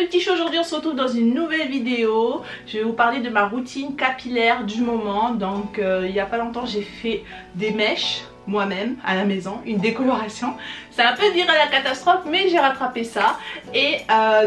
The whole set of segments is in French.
mes petits choux, aujourd'hui on se retrouve dans une nouvelle vidéo. Je vais vous parler de ma routine capillaire du moment. Donc il n'y a pas longtemps j'ai fait des mèches moi-même à la maison, une décoloration. C'est un peu dire à la catastrophe mais j'ai rattrapé ça. Et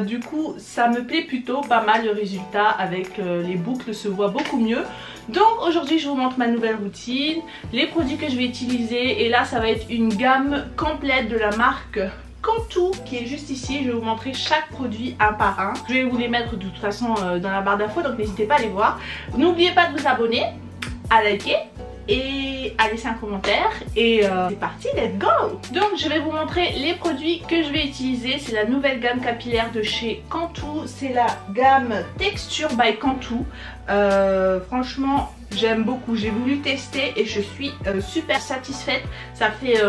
du coup ça me plaît plutôt pas mal le résultat avec les boucles se voient beaucoup mieux. Donc aujourd'hui je vous montre ma nouvelle routine, les produits que je vais utiliser. Et là ça va être une gamme complète de la marque Cantu qui est juste ici. Je vais vous montrer chaque produit un par un. Je vais vous les mettre de toute façon dans la barre d'infos, donc n'hésitez pas à les voir. N'oubliez pas de vous abonner, à liker et à laisser un commentaire. Et c'est parti, let's go. Donc je vais vous montrer les produits que je vais utiliser. C'est la nouvelle gamme capillaire de chez Cantu. C'est la gamme Texture by Cantu. Franchement j'aime beaucoup, j'ai voulu tester et je suis super satisfaite. Ça fait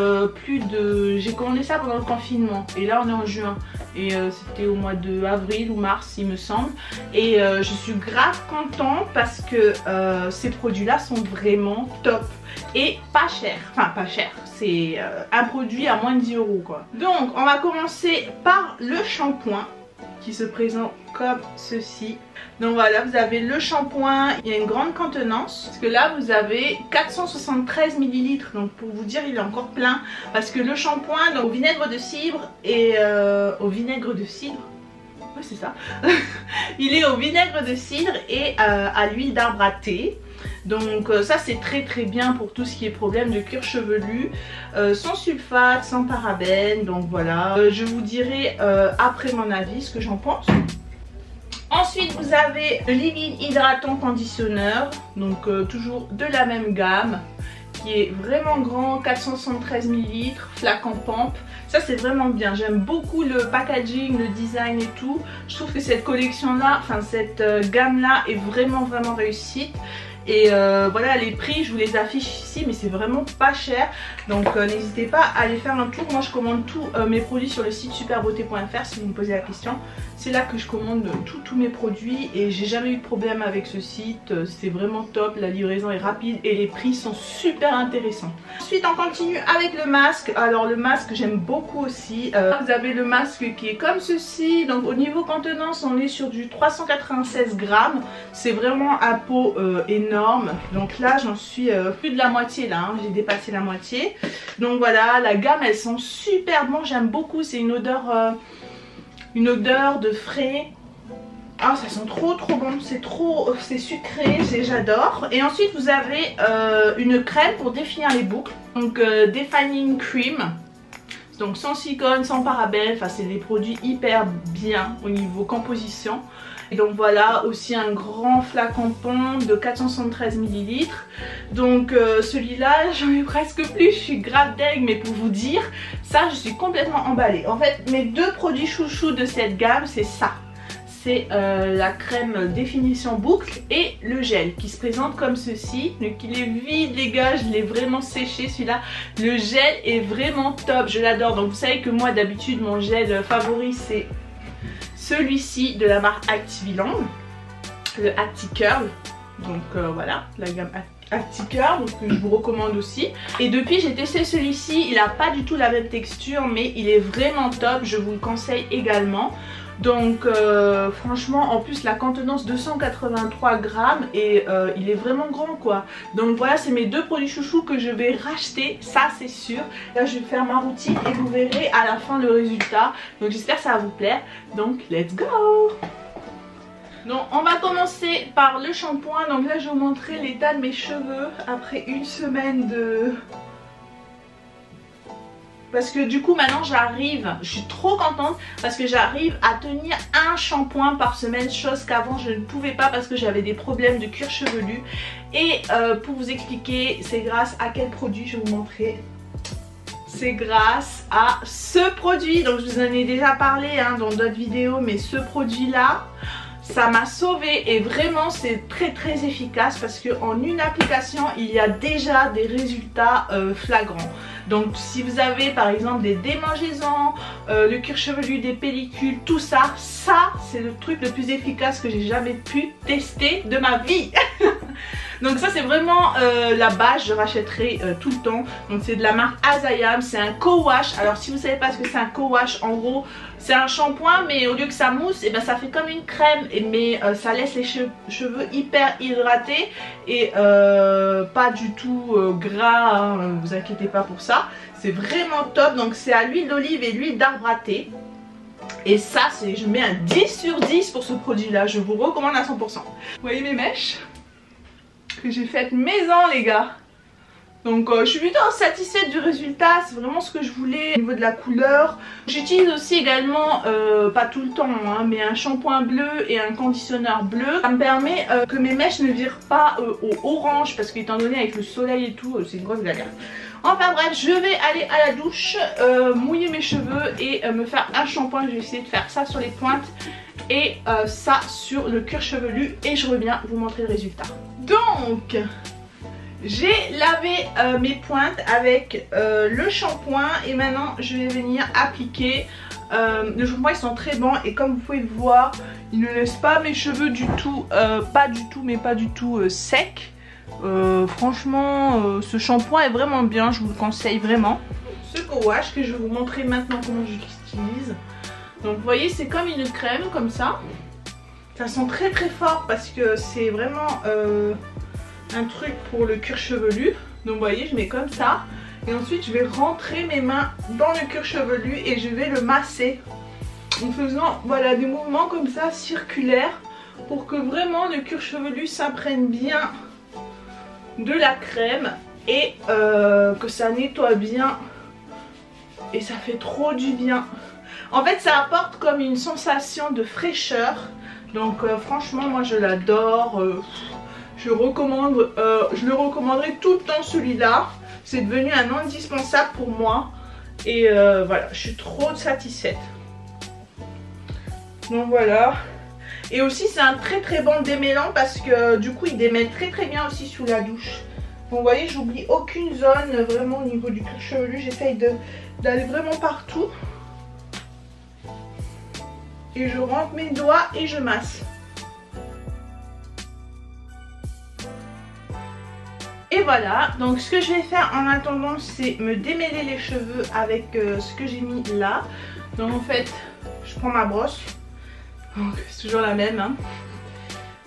plus de... J'ai commandé ça pendant le confinement et là on est en juin. Et c'était au mois de avril ou mars il me semble. Et je suis grave contente parce que ces produits là sont vraiment top. Et pas cher, enfin pas cher, c'est un produit à moins de 10 € quoi. Donc on va commencer par le shampoing qui se présente comme ceci. Donc voilà, vous avez le shampoing, il y a une grande contenance parce que là vous avez 473 ml. Donc pour vous dire il est encore plein parce que le shampoing donc au vinaigre de cidre et au vinaigre de cidre, ouais c'est ça. Il est au vinaigre de cidre et à l'huile d'arbre à thé. Donc ça c'est très bien pour tout ce qui est problème de cuir chevelu, sans sulfate, sans parabènes. Donc voilà, je vous dirai après mon avis ce que j'en pense. Ensuite vous avez le Living Hydratant Conditionneur, donc toujours de la même gamme, qui est vraiment grand, 473 ml, flacon pompe. Ça c'est vraiment bien, j'aime beaucoup le packaging, le design et tout. Je trouve que cette collection là, enfin cette gamme là est vraiment réussite. Et voilà, les prix je vous les affiche ici mais c'est vraiment pas cher. Donc n'hésitez pas à aller faire un tour. Moi je commande tous mes produits sur le site superbeauté.fr si vous me posez la question. C'est là que je commande tous mes produits et j'ai jamais eu de problème avec ce site. C'est vraiment top, la livraison est rapide et les prix sont super intéressants. Ensuite on continue avec le masque. Alors le masque j'aime beaucoup aussi. Vous avez le masque qui est comme ceci. Donc au niveau contenance on est sur du 396 grammes. C'est vraiment un pot énorme. Donc là j'en suis plus de la moitié là, hein. J'ai dépassé la moitié. Donc voilà, la gamme elles sont super bon, j'aime beaucoup. C'est une odeur de frais. Ah ça sent trop bon, c'est sucré, j'adore. Et ensuite vous avez une crème pour définir les boucles. Donc Defining Cream. Donc sans silicone, sans parabènes, enfin c'est des produits hyper bien au niveau composition. Et donc voilà, aussi un grand flacon pompe de 473 ml. Donc celui-là j'en ai presque plus, je suis grave deg, mais pour vous dire, ça je suis complètement emballée. En fait mes deux produits chouchous de cette gamme c'est ça. C'est la crème définition boucle et le gel qui se présente comme ceci. Donc il est vide les gars, je l'ai vraiment séché celui-là. Le gel est vraiment top, je l'adore. Donc vous savez que moi d'habitude mon gel favori c'est celui-ci de la marque Activiland, le Acti-Curl. Donc voilà, la gamme Acti-Curl, donc je vous recommande aussi. Et depuis j'ai testé celui-ci, il n'a pas du tout la même texture mais il est vraiment top, je vous le conseille également. Donc franchement en plus la contenance 283 grammes et il est vraiment grand quoi. Donc voilà, c'est mes deux produits chouchous que je vais racheter, ça c'est sûr. Là je vais faire ma routine et vous verrez à la fin le résultat. Donc j'espère que ça va vous plaire. Donc let's go. Donc on va commencer par le shampoing. Donc là je vais vous montrer l'état de mes cheveux après une semaine de... Parce que du coup maintenant j'arrive, je suis trop contente parce que j'arrive à tenir un shampoing par semaine, chose qu'avant je ne pouvais pas parce que j'avais des problèmes de cuir chevelu. Et pour vous expliquer c'est grâce à quel produit, je vais vous montrer. C'est grâce à ce produit, donc je vous en ai déjà parlé hein, dans d'autres vidéos, mais ce produit là ça m'a sauvé et vraiment c'est très efficace parce qu'en une application il y a déjà des résultats flagrants. Donc si vous avez par exemple des démangeaisons, le cuir chevelu, des pellicules, tout ça, c'est le truc le plus efficace que j'ai jamais pu tester de ma vie. Donc ça c'est vraiment la base, je rachèterai tout le temps. Donc c'est de la marque Azayam, c'est un co-wash. Alors si vous savez pas ce que c'est un co-wash, en gros c'est un shampoing mais au lieu que ça mousse, et ben ça fait comme une crème, mais ça laisse les cheveux hyper hydratés et pas du tout gras, hein, vous inquiétez pas pour ça. C'est vraiment top, donc c'est à l'huile d'olive et l'huile d'arbre à thé. Et ça, je mets un 10 sur 10 pour ce produit là, je vous recommande à 100%. Vous voyez mes mèches que j'ai faites maison les gars. Donc je suis plutôt satisfaite du résultat, c'est vraiment ce que je voulais au niveau de la couleur. J'utilise aussi également, pas tout le temps, hein, mais un shampoing bleu et un conditionneur bleu. Ça me permet que mes mèches ne virent pas au orange, parce qu'étant donné avec le soleil et tout, c'est une grosse galère. Enfin bref, je vais aller à la douche, mouiller mes cheveux et me faire un shampoing. Je vais essayer de faire ça sur les pointes et ça sur le cuir chevelu et je reviens vous montrer le résultat. Donc j'ai lavé mes pointes avec le shampoing et maintenant je vais venir appliquer. Le shampoing ils sont très bons et comme vous pouvez le voir, ils ne laissent pas mes cheveux du tout, pas du tout secs. Franchement ce shampoing est vraiment bien, je vous le conseille vraiment. Ce co-wash que je vais vous montrer maintenant comment je l'utilise. Donc vous voyez c'est comme une crème comme ça. Ça sent très très fort parce que c'est vraiment un truc pour le cuir chevelu. Donc vous voyez je mets comme ça et ensuite je vais rentrer mes mains dans le cuir chevelu et je vais le masser en faisant voilà des mouvements comme ça circulaires pour que vraiment le cuir chevelu s'imprègne bien de la crème et que ça nettoie bien et ça fait trop du bien. En fait ça apporte comme une sensation de fraîcheur, donc franchement moi je l'adore, je le recommanderai tout le temps celui-là, c'est devenu un indispensable pour moi et voilà je suis trop satisfaite. Donc voilà. Et aussi c'est un très très bon démêlant parce que du coup il démêle très très bien aussi sous la douche. Donc vous voyez j'oublie aucune zone vraiment au niveau du cuir chevelu, j'essaye d'aller vraiment partout. Et je rentre mes doigts et je masse. Et voilà, donc ce que je vais faire en attendant c'est me démêler les cheveux avec ce que j'ai mis là. Donc en fait je prends ma brosse. C'est toujours la même hein.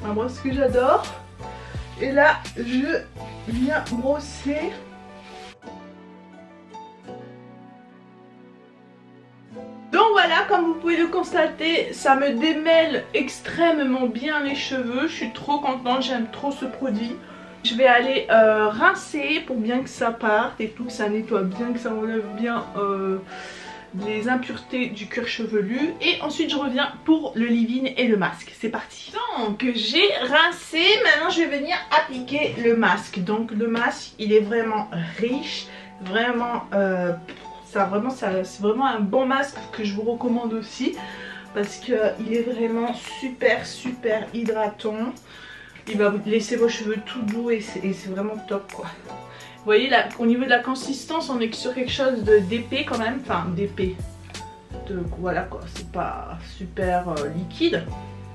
Ma brosse que j'adore. Et là je viens brosser. Donc voilà, comme vous pouvez le constater, ça me démêle extrêmement bien les cheveux. Je suis trop contente, j'aime trop ce produit. Je vais aller rincer pour bien que ça parte et tout, que ça nettoie bien, que ça enlève bien les impuretés du cuir chevelu. Et ensuite je reviens pour le leave-in et le masque. C'est parti. Donc j'ai rincé, maintenant je vais venir appliquer le masque. Donc le masque il est vraiment riche, vraiment c'est vraiment un bon masque que je vous recommande aussi parce qu'il est vraiment super hydratant. Il va vous laisser vos cheveux tout doux et c'est vraiment top quoi. Vous voyez là, au niveau de la consistance on est sur quelque chose d'épais quand même, enfin d'épais, voilà quoi, c'est pas super liquide.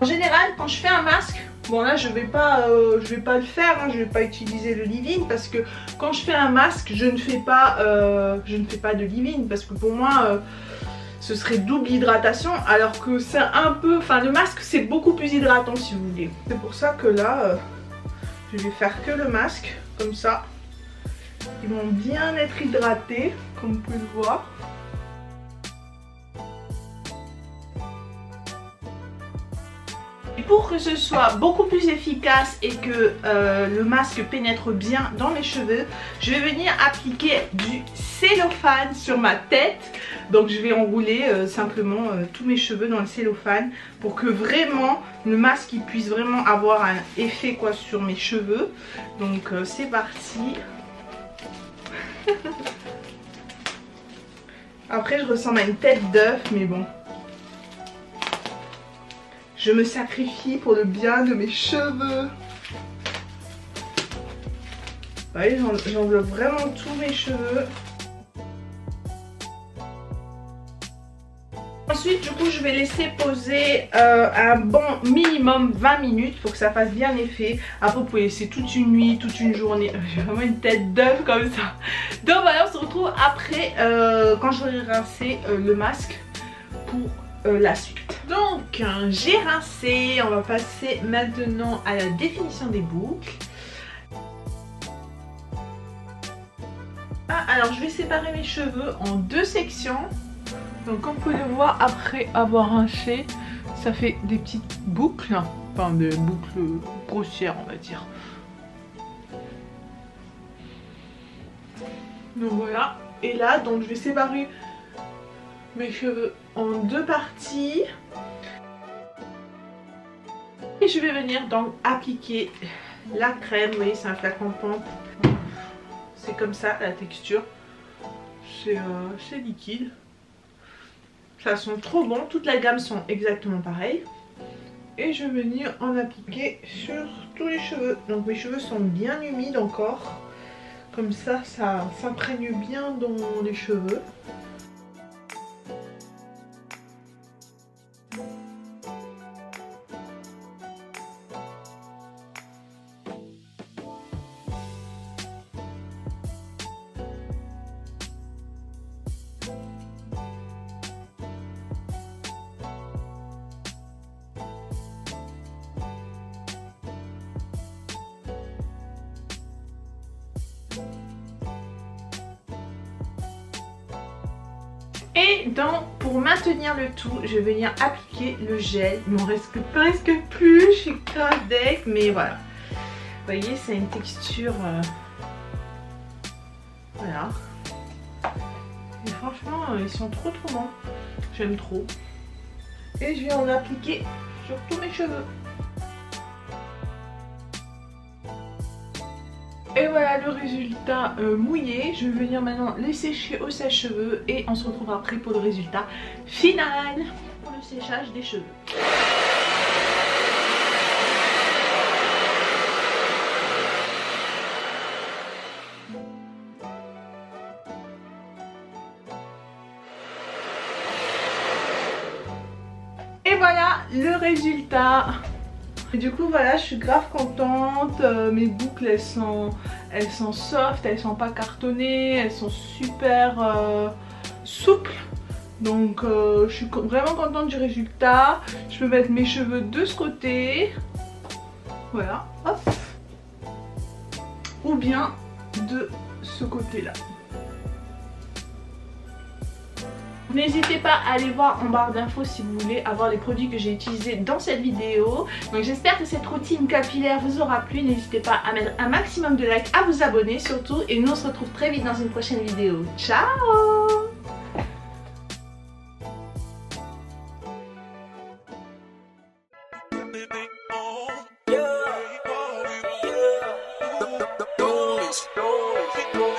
En général quand je fais un masque, bon là je vais pas le faire, hein, je vais pas utiliser le leave-in parce que quand je fais un masque je ne fais pas de leave-in parce que pour moi ce serait double hydratation alors que c'est un peu, enfin le masque c'est beaucoup plus hydratant si vous voulez. C'est pour ça que là je vais faire que le masque comme ça. Ils vont bien être hydratés comme vous pouvez le voir. Et pour que ce soit beaucoup plus efficace et que le masque pénètre bien dans mes cheveux, je vais venir appliquer du cellophane sur ma tête. Donc je vais enrouler simplement tous mes cheveux dans le cellophane pour que vraiment le masque il puisse vraiment avoir un effet quoi sur mes cheveux. Donc c'est parti. Après je ressemble à une tête d'œuf mais bon. Je me sacrifie pour le bien de mes cheveux. Vous voyez, j'enveloppe vraiment tous mes cheveux. Ensuite du coup je vais laisser poser un bon minimum 20 minutes pour que ça fasse bien effet. Après vous pouvez laisser toute une nuit, toute une journée. J'ai vraiment une tête d'œuf comme ça. Donc voilà, on se retrouve après quand j'aurai rincé le masque pour la suite. Donc j'ai rincé, on va passer maintenant à la définition des boucles. Alors je vais séparer mes cheveux en deux sections. Donc comme vous pouvez le voir, après avoir rincé, ça fait des petites boucles, enfin des boucles grossières on va dire. Donc voilà, et là donc je vais séparer mes cheveux en deux parties. Et je vais venir donc appliquer la crème, vous voyez c'est un flacon pompe. C'est comme ça la texture, c'est liquide. Ça sent trop bon, toute la gamme sont exactement pareilles. Et je vais venir en appliquer sur tous les cheveux. Donc mes cheveux sont bien humides encore. Comme ça, ça s'imprègne bien dans les cheveux. Et donc pour maintenir le tout, je vais venir appliquer le gel. Il m'en reste presque plus, je suis grave deg, mais voilà. Vous voyez, c'est une texture... Voilà. Et franchement, ils sont trop bons. J'aime trop. Et je vais en appliquer sur tous mes cheveux. Et voilà le résultat mouillé. Je vais venir maintenant les sécher au sèche-cheveux et on se retrouve après pour le résultat final pour le séchage des cheveux. Et voilà le résultat. Et du coup voilà, je suis grave contente, mes boucles elles sont soft, elles sont pas cartonnées, elles sont super souples. Donc je suis vraiment contente du résultat. Je peux mettre mes cheveux de ce côté, voilà, hop, ou bien de ce côté là. N'hésitez pas à aller voir en barre d'infos si vous voulez avoir les produits que j'ai utilisés dans cette vidéo. Donc j'espère que cette routine capillaire vous aura plu. N'hésitez pas à mettre un maximum de likes, à vous abonner surtout. Et nous on se retrouve très vite dans une prochaine vidéo. Ciao! Yeah.